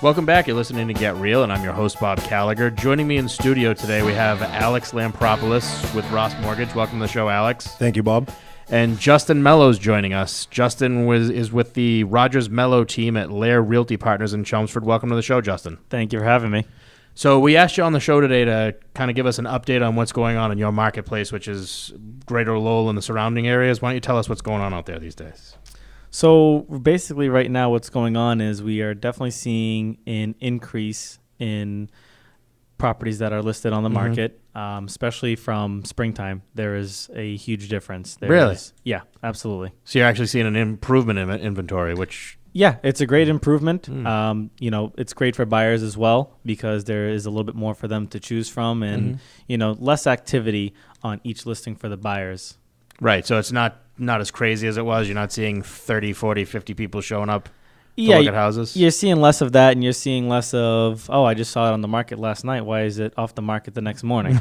Welcome back. You're listening to Get Real, and I'm your host, Bob Gallagher. Joining me in studio today, we have Alex Lampropoulos with Ross Mortgage. Welcome to the show, Alex. Thank you, Bob. And Justin Melo's joining us. Justin is with the Rogers Melo team at Lair Realty Partners in Chelmsford. Welcome to the show, Justin. Thank you for having me. So we asked you on the show today to kind of give us an update on what's going on in your marketplace, which is Greater Lowell and the surrounding areas. Why don't you tell us what's going on out there these days? So basically right now what's going on is we are definitely seeing an increase in properties that are listed on the market, especially from springtime. There is a huge difference. Really? Yeah, absolutely. So you're actually seeing an improvement in inventory, which... Yeah, it's a great improvement. It's great for buyers as well because there is a little bit more for them to choose from and, less activity on each listing for the buyers. Right, so it's not as crazy as it was. You're not seeing 30, 40, 50 people showing up to look at houses? You're seeing less of that, and you're seeing less of, I just saw it on the market last night. Why is it off the market the next morning?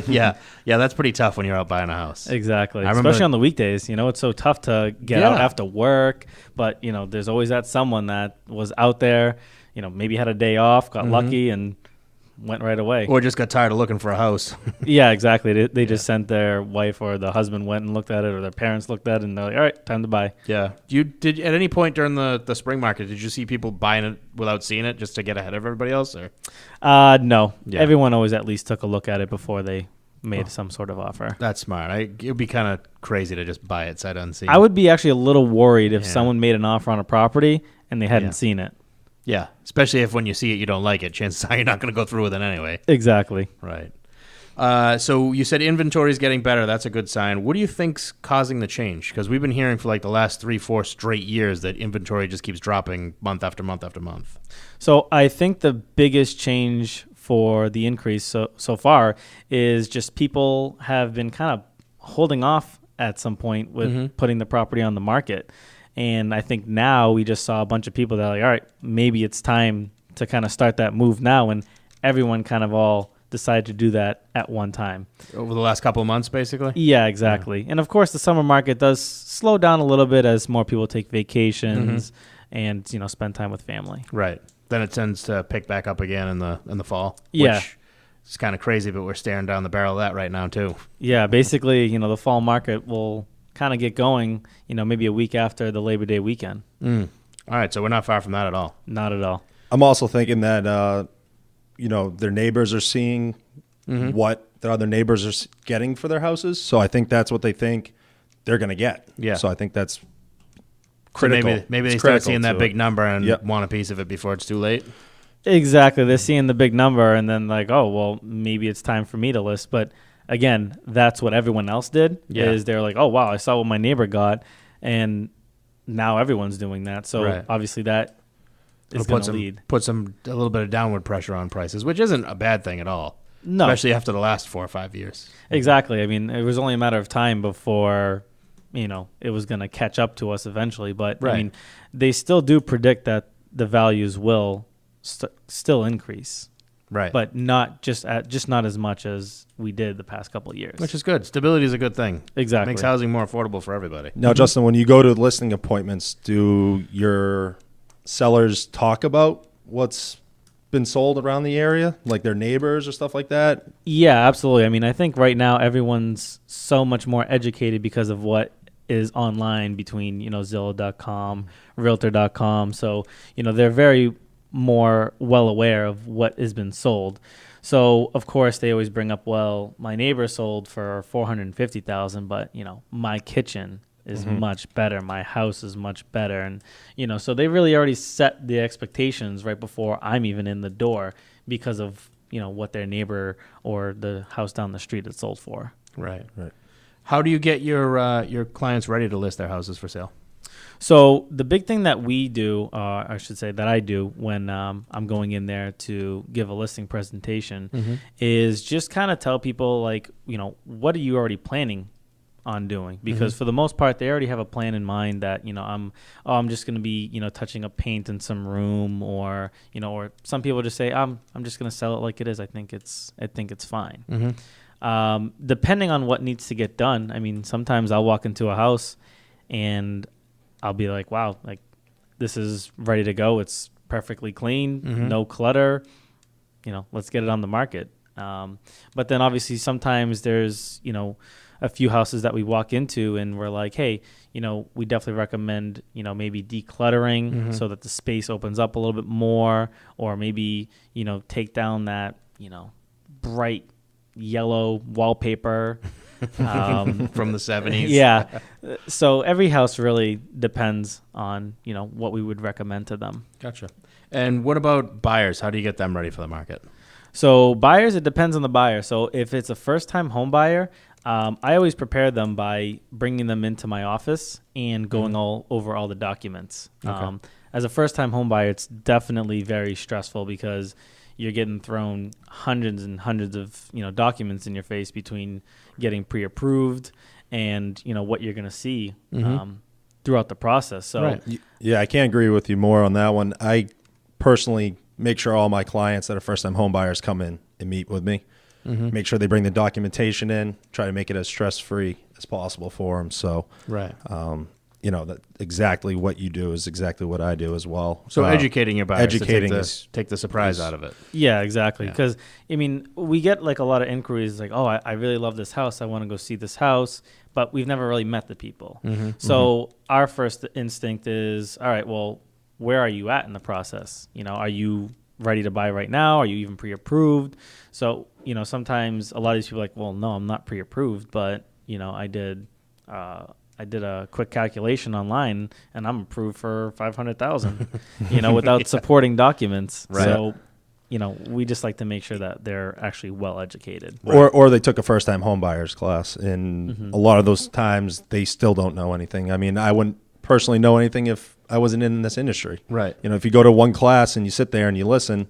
Yeah, that's pretty tough when you're out buying a house. Exactly, especially on the weekdays. It's so tough to get out after work, but, there's always that someone that was out there, maybe had a day off, got lucky, and went right away. Or just got tired of looking for a house. Yeah, exactly. They just sent their wife or the husband went and looked at it or their parents looked at it and they're like, all right, time to buy. Yeah. Did at any point during the spring market, did you see people buying it without seeing it just to get ahead of everybody else? Or? No. Yeah. Everyone always at least took a look at it before they made some sort of offer. That's smart. It would be kind of crazy to just buy it sight unseen. I would be actually a little worried if someone made an offer on a property and they hadn't seen it. Yeah, especially if when you see it, you don't like it. Chances are you're not going to go through with it anyway. Exactly. Right. So you said inventory is getting better. That's a good sign. What do you think's causing the change? Because we've been hearing for like the last 3-4 straight years that inventory just keeps dropping month after month after month. So I think the biggest change for the increase so far is just people have been kind of holding off at some point with putting the property on the market. And I think now we just saw a bunch of people that are like, all right, maybe it's time to kind of start that move now. And everyone kind of all decided to do that at one time. Over the last couple of months, basically? Yeah, exactly. Yeah. And, of course, the summer market does slow down a little bit as more people take vacations and, spend time with family. Right. Then it tends to pick back up again in the fall. Yeah. Which is kind of crazy, but we're staring down the barrel of that right now, too. Yeah, basically, the fall market will kind of get going, maybe a week after the Labor Day weekend. All right, so we're not far from that at all. Not at all. I'm also thinking that, their neighbors are seeing what their other neighbors are getting for their houses. So I think that's what they think they're going to get. Yeah. So I think that's critical. So maybe they start seeing that big number and want a piece of it before it's too late. Exactly. They're seeing the big number and then like, oh, well, maybe it's time for me to list. But again, that's what everyone else did. Is they're like, oh, wow, I saw what my neighbor got, and now everyone's doing that. So obviously that is going to lead. Put a little bit of downward pressure on prices, which isn't a bad thing at all. No. Especially after the last 4 or 5 years. Exactly. I mean, it was only a matter of time before, it was going to catch up to us eventually. But, I mean, they still do predict that the values will still increase. Right. But not not as much as we did the past couple of years. Which is good. Stability is a good thing. Exactly. Makes housing more affordable for everybody. Now, Justin, when you go to listing appointments, do your sellers talk about what's been sold around the area, like their neighbors or stuff like that? Yeah, absolutely. I mean, I think right now everyone's so much more educated because of what is online between, Zillow.com, Realtor.com. So, they're very more well aware of what has been sold. So of course they always bring up, well, my neighbor sold for $450,000, but my kitchen is much better, my house is much better, and so they really already set the expectations right before I'm even in the door because of what their neighbor or the house down the street had sold for. Right. How do you get your clients ready to list their houses for sale? So the big thing that we do, I should say that I do when I'm going in there to give a listing presentation is just kind of tell people like, what are you already planning on doing? Because for the most part, they already have a plan in mind that, I'm just going to be, touching up paint in some room or some people just say, I'm just going to sell it like it is. I think it's fine. Depending on what needs to get done. I mean, sometimes I'll walk into a house and I'll be like, wow, like this is ready to go. It's perfectly clean, no clutter. Let's get it on the market. But then obviously sometimes there's, a few houses that we walk into and we're like, hey, we definitely recommend, maybe decluttering so that the space opens up a little bit more, or maybe, take down that, bright yellow wallpaper from the 70s. Yeah. So every house really depends on, what we would recommend to them. Gotcha. And what about buyers? How do you get them ready for the market? So buyers, it depends on the buyer. So if it's a first-time home buyer, I always prepare them by bringing them into my office and going over all the documents. Okay. As a first-time home buyer, it's definitely very stressful because you're getting thrown hundreds and hundreds of documents in your face between getting pre-approved and what you're going to see throughout the process. So Right. Yeah, I can't agree with you more on that one. I personally make sure all my clients that are first-time home buyers come in and meet with me. Make sure they bring the documentation in, try to make it as stress-free as possible for them. So, Right. that exactly what you do is exactly what I do as well. So educating your buyers educating to is- take the surprise out of it. yeah, exactly. Yeah. Because, we get like a lot of inquiries like, oh, I really love this house. I want to go see this house. But we've never really met the people. So our first instinct is, all right, well, where are you at in the process? Are you ready to buy right now? Are you even pre-approved? So, sometimes a lot of these people are like, well, no, I'm not pre-approved, but, I did a quick calculation online and I'm approved for $500,000, without supporting documents. Right. So, we just like to make sure that they're actually well educated. Or they took a first-time home buyers class, and a lot of those times they still don't know anything. I mean, I wouldn't personally know anything if I wasn't in this industry. Right. If you go to one class and you sit there and you listen,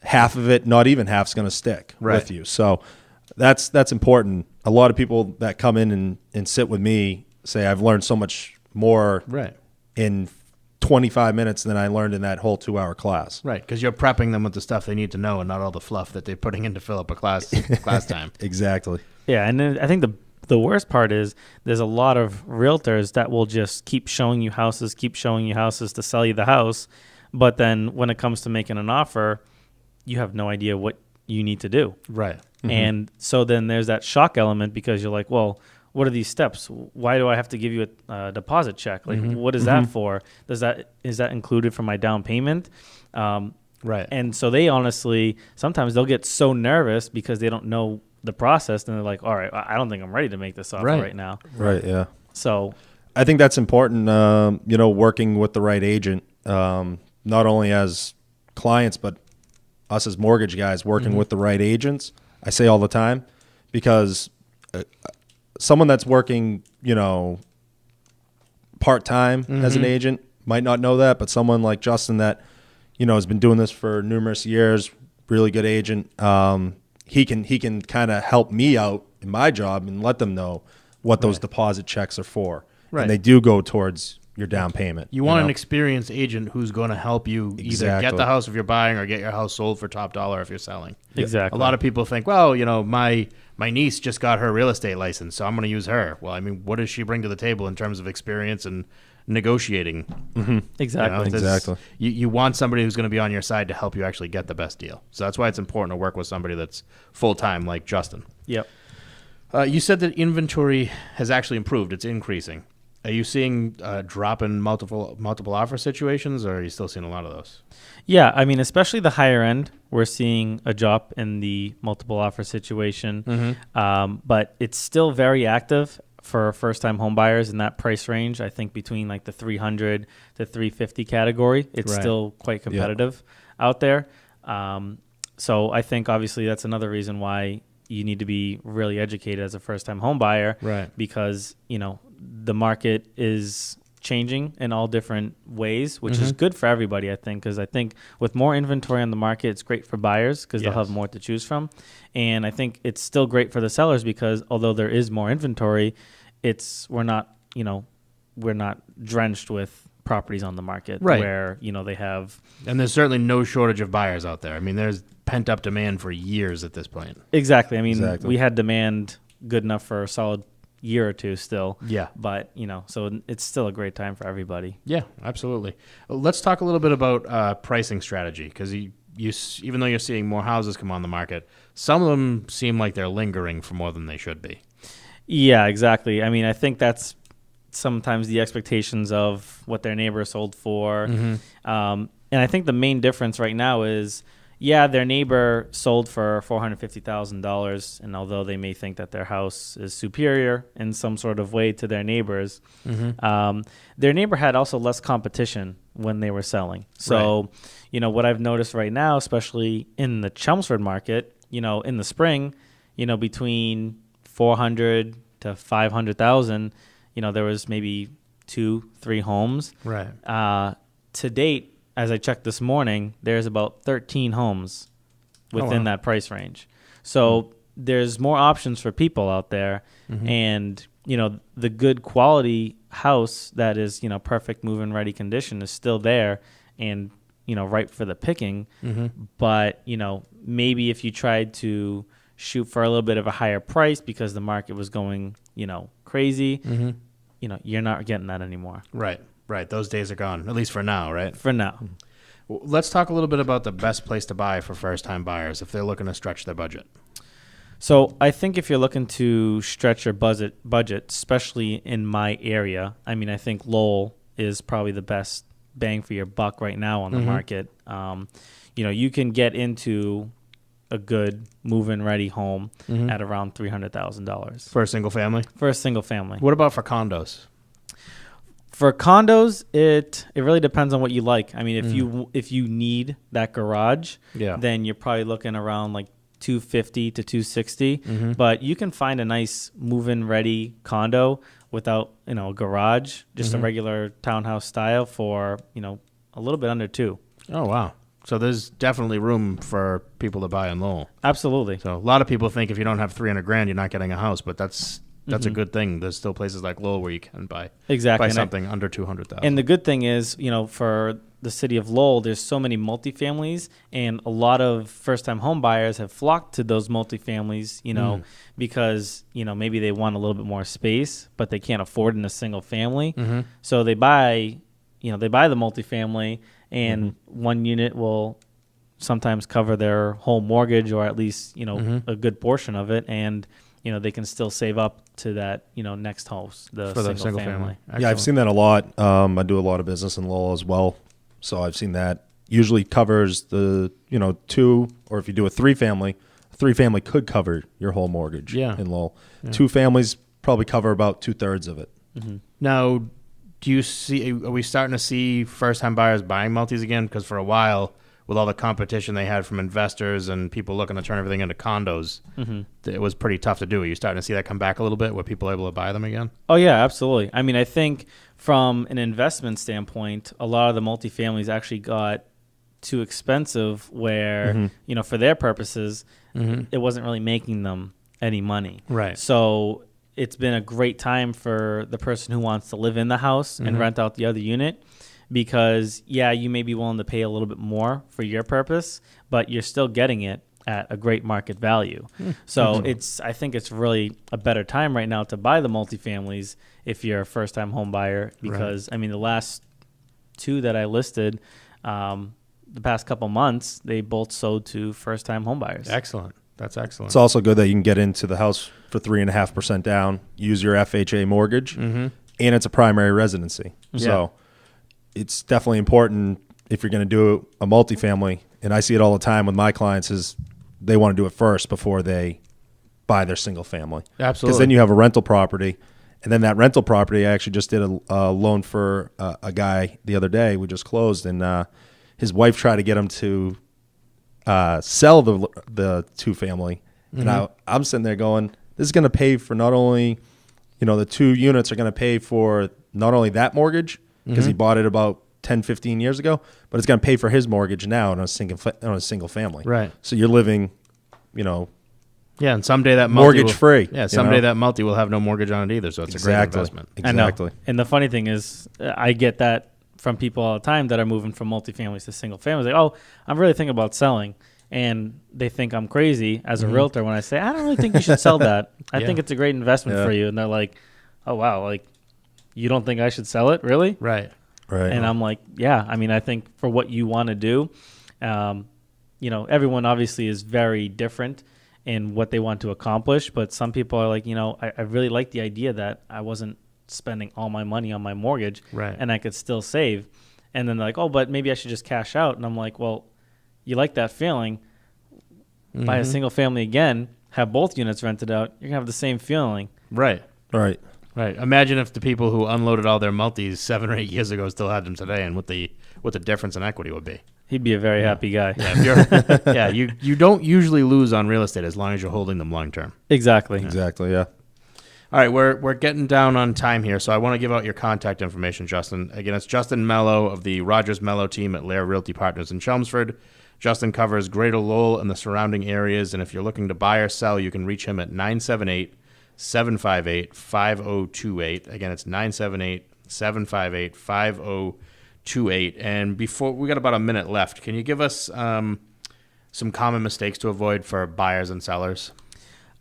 half of it, not even half, is going to stick with you. So that's important. A lot of people that come in and sit with me say, I've learned so much more in 25 minutes than I learned in that whole 2-hour class. Right, because you're prepping them with the stuff they need to know and not all the fluff that they're putting in to fill up a class time. Exactly. Yeah, and then I think the worst part is there's a lot of realtors that will just keep showing you houses to sell you the house, but then when it comes to making an offer, you have no idea what you need to do. Right. And so then there's that shock element because you're like, well, what are these steps? Why do I have to give you a deposit check? Like, what is that for? Is that included for my down payment? Right. And so they honestly, sometimes they'll get so nervous because they don't know the process, and they're like, all right, I don't think I'm ready to make this offer right now. Right, yeah. So I think that's important, working with the right agent, not only as clients, but us as mortgage guys working with the right agents. I say all the time, because someone that's working, part-time as an agent might not know that, but someone like Justin that, has been doing this for numerous years, really good agent, he can kind of help me out in my job and let them know what those deposit checks are for. Right. And they do go towards your down payment. You want an experienced agent who's going to help you either get the house if you're buying or get your house sold for top dollar if you're selling. exactly. A lot of people think, well, my niece just got her real estate license, so I'm going to use her. Well, I mean, what does she bring to the table in terms of experience and negotiating? Exactly. Exactly. You want somebody who's going to be on your side to help you actually get the best deal. So that's why it's important to work with somebody that's full-time like Justin. Yep. You said that inventory has actually improved. It's increasing. Are you seeing a drop in multiple offer situations, or are you still seeing a lot of those? Yeah, I mean, especially the higher end, we're seeing a drop in the multiple offer situation, but it's still very active for first-time home buyers in that price range. I think between like the 300 to 350 category, it's still quite competitive out there. So I think obviously that's another reason why you need to be really educated as a first-time home buyer, because the market is changing in all different ways, which is good for everybody, I think, because I think with more inventory on the market, it's great for buyers because they'll have more to choose from. And I think it's still great for the sellers because although there is more inventory, we're not drenched with properties on the market where, they have. And there's certainly no shortage of buyers out there. I mean, there's pent-up demand for years at this point. Exactly. I mean, we had demand good enough for a solid year or two still. Yeah. But, so it's still a great time for everybody. Yeah, absolutely. Let's talk a little bit about pricing strategy, because even though you're seeing more houses come on the market, some of them seem like they're lingering for more than they should be. Yeah, exactly. I mean, I think that's sometimes the expectations of what their neighbor sold for. And I think the main difference right now is, their neighbor sold for $450,000, and although they may think that their house is superior in some sort of way to their neighbors, their neighbor had also less competition when they were selling. So, what I've noticed right now, especially in the Chelmsford market, in the spring, between 400 to 500,000, there was maybe 2-3 homes. Right. To date, as I checked this morning, there's about 13 homes within that price range. So there's more options for people out there. And, the good quality house that is, perfect move-in ready condition is still there and, ripe for the picking. But, maybe if you tried to shoot for a little bit of a higher price because the market was going, crazy, you're not getting that anymore. Right. Those days are gone, at least for now, right? For now. Well, let's talk a little bit about the best place to buy for first-time buyers if they're looking to stretch their budget. So I think if you're looking to stretch your budget, especially in my area, I mean, I think Lowell is probably the best bang for your buck right now on the market. You can get into a good move-in ready home at around $300,000 For a single family? For a single family. What about for condos? For condos, it really depends on what you like. I mean, if you need that garage, then you're probably looking around like $250 to $260. But you can find a nice move-in ready condo without a garage, just a regular townhouse style for a little bit under $2. Oh wow! So there's definitely room for people to buy in Lowell. Absolutely. So a lot of people think if you don't have $300,000, you're not getting a house, but that's a good thing. There's still places like Lowell where you can buy something under $200,000. And the good thing is, for the city of Lowell, there's so many multifamilies, and a lot of first-time home buyers have flocked to those multifamilies, because maybe they want a little bit more space, but they can't afford in a single family. So they buy the multifamily, and one unit will sometimes cover their whole mortgage, or at least a good portion of it, and they can still save up to that, next house, the single family. Yeah, I've seen that a lot. I do a lot of business in Lowell as well. So I've seen that usually covers the, 2, or if you do a 3-family could cover your whole mortgage in Lowell. Yeah. 2 families probably cover about 2/3 of it. Now, are we starting to see first-time buyers buying multis again? Because for a while, with all the competition they had from investors and people looking to turn everything into condos, it was pretty tough to do. Are you starting to see that come back a little bit where people are able to buy them again? Oh, yeah, absolutely. I mean, I think from an investment standpoint, a lot of the multifamilies actually got too expensive where, for their purposes, it wasn't really making them any money. Right. So it's been a great time for the person who wants to live in the house and rent out the other unit. Because, you may be willing to pay a little bit more for your purpose, but you're still getting it at a great market value. So I think it's really a better time right now to buy the multifamilies if you're a first-time home buyer, because, I mean, the last 2 that I listed, the past couple months, they both sold to first-time home buyers. Excellent. That's excellent. It's also good that you can get into the house for 3.5% down, use your FHA mortgage, and it's a primary residency. So it's definitely important if you're going to do a multifamily, and I see it all the time with my clients, is they want to do it first before they buy their single family. Absolutely. Because then you have a rental property, and then that rental property, I actually just did a loan for a guy the other day. We just closed, and his wife tried to get him to sell the 2-family. And I'm sitting there going, this is going to pay for not only, the 2 units are going to pay for not only that mortgage, because he bought it about 10, 15 years ago, but it's going to pay for his mortgage now on a single family. Right. So you're living, and someday that mortgage free. Yeah, someday that multi will have no mortgage on it either, so it's a great investment. Exactly. I know. And the funny thing is, I get that from people all the time that are moving from multifamilies to single families. Like, oh, I'm really thinking about selling. and they think I'm crazy as a realtor when I say, I don't really think you should sell that. I think it's a great investment for you. And they're like, oh, wow, like, you don't think I should sell it? Really? Right. And I'm like, yeah, I mean, I think for what you want to do, everyone obviously is very different in what they want to accomplish. But some people are like, I really like the idea that I wasn't spending all my money on my mortgage and I could still save. And then they're like, oh, but maybe I should just cash out. And I'm like, well, you like that feeling. Buy a single family again, have both units rented out. You're going to have the same feeling. Right. Right. Imagine if the people who unloaded all their multis 7 or 8 years ago still had them today, and what the difference in equity would be. He'd be a very happy guy. Yeah, you don't usually lose on real estate as long as you're holding them long term. Exactly. Yeah. All right, we're getting down on time here, so I want to give out your contact information, Justin. Again, it's Justin Melo of the Rogers Melo team at Lair Realty Partners in Chelmsford. Justin covers Greater Lowell and the surrounding areas, and if you're looking to buy or sell, you can reach him at 978-758-5028. Again, it's 978-758-5028. And before, we got about a minute left. Can you give us some common mistakes to avoid for buyers and sellers?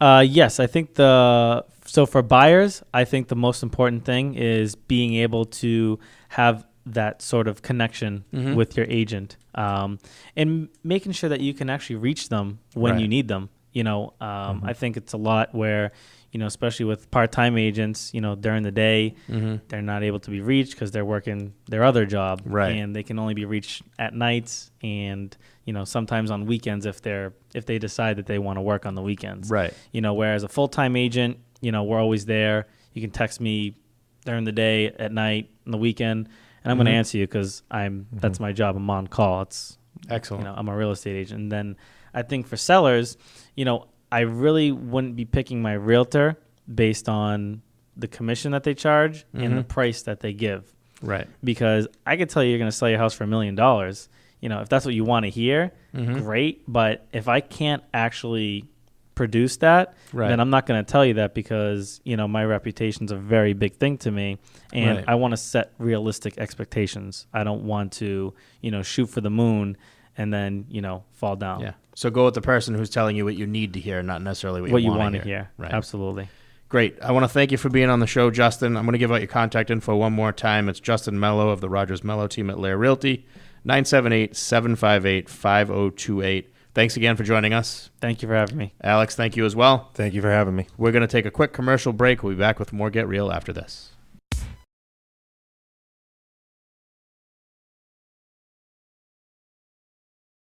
Yes, I think so for buyers, I think the most important thing is being able to have that sort of connection with your agent, and making sure that you can actually reach them when you need them. I think it's a lot where, especially with part-time agents, during the day, they're not able to be reached because they're working their other job, and they can only be reached at nights and, sometimes on weekends if they decide that they want to work on the weekends. Right. Whereas a full-time agent, we're always there. You can text me during the day, at night, on the weekend, and I'm going to answer you because that's my job. I'm on call. It's excellent. I'm a real estate agent. And then I think for sellers, I really wouldn't be picking my realtor based on the commission that they charge and the price that they give. Right. Because I could tell you're going to sell your house for $1 million. If that's what you want to hear, great. But if I can't actually produce that, then I'm not going to tell you that because, my reputation's a very big thing to me. And I want to set realistic expectations. I don't want to, shoot for the moon and then, fall down. Yeah. So go with the person who's telling you what you need to hear, not necessarily what you want to hear. Right. Absolutely. Great. I want to thank you for being on the show, Justin. I'm going to give out your contact info one more time. It's Justin Melo of the Rogers Melo team at Lair Realty, 978-758-5028. Thanks again for joining us. Thank you for having me. Alex, thank you as well. Thank you for having me. We're going to take a quick commercial break. We'll be back with more Get Real after this.